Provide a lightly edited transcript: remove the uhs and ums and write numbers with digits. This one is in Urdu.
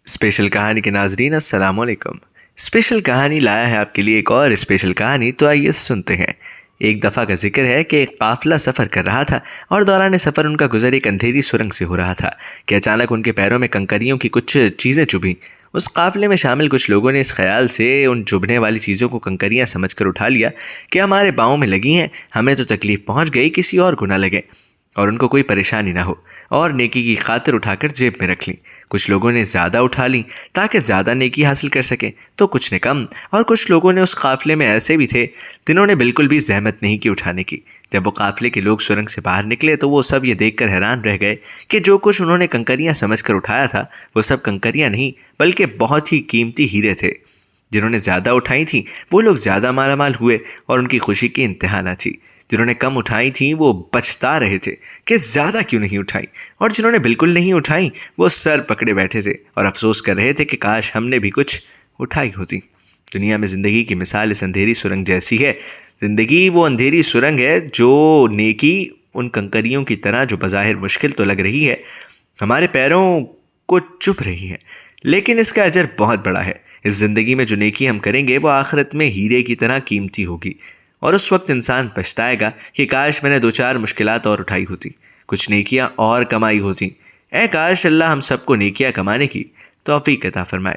اسپیشل کہانی کے ناظرین السلام علیکم۔ اسپیشل کہانی لایا ہے آپ کے لیے ایک اور اسپیشل کہانی، تو آئیے سنتے ہیں۔ ایک دفعہ کا ذکر ہے کہ ایک قافلہ سفر کر رہا تھا اور دوران سفر ان کا گزر ایک اندھیری سرنگ سے ہو رہا تھا کہ اچانک ان کے پیروں میں کنکریوں کی کچھ چیزیں چبھیں۔ اس قافلے میں شامل کچھ لوگوں نے اس خیال سے ان چبھنے والی چیزوں کو کنکریاں سمجھ کر اٹھا لیا کہ ہمارے پاؤں میں لگی ہیں، ہمیں تو تکلیف پہنچ گئی، کسی اور کو نہ لگے اور ان کو کوئی پریشانی نہ ہو، اور نیکی کی خاطر اٹھا کر جیب میں رکھ لیں۔ کچھ لوگوں نے زیادہ اٹھا لیں تاکہ زیادہ نیکی حاصل کر سکیں، تو کچھ نے کم، اور کچھ لوگوں نے اس قافلے میں ایسے بھی تھے جنہوں نے بالکل بھی زحمت نہیں کی اٹھانے کی۔ جب وہ قافلے کے لوگ سرنگ سے باہر نکلے تو وہ سب یہ دیکھ کر حیران رہ گئے کہ جو کچھ انہوں نے کنکریاں سمجھ کر اٹھایا تھا وہ سب کنکریاں نہیں بلکہ بہت ہی قیمتی ہیرے تھے۔ جنہوں نے زیادہ اٹھائی تھیں وہ لوگ زیادہ مالا مال ہوئے اور ان کی خوشی کی انتہا نہ تھی۔ جنہوں نے کم اٹھائی تھیں وہ پچھتا رہے تھے کہ زیادہ کیوں نہیں اٹھائی، اور جنہوں نے بالکل نہیں اٹھائی وہ سر پکڑے بیٹھے تھے اور افسوس کر رہے تھے کہ کاش ہم نے بھی کچھ اٹھائی ہوتی۔ دنیا میں زندگی کی مثال اس اندھیری سرنگ جیسی ہے۔ زندگی وہ اندھیری سرنگ ہے جو نیکی ان کنکریوں کی طرح جو بظاہر مشکل تو لگ رہی ہے، ہمارے پیروں کو چبھ رہی ہے، لیکن اس کا اجر بہت بڑا ہے۔ اس زندگی میں جو نیکی ہم کریں گے وہ آخرت میں ہیرے کی طرح قیمتی ہوگی، اور اس وقت انسان پچھتائے گا کہ کاش میں نے 2-4 مشکلات اور اٹھائی ہوتی، کچھ نیکیاں اور کمائی ہوتی۔ اے کاش اللہ ہم سب کو نیکیاں کمانے کی توفیق عطا فرمائے۔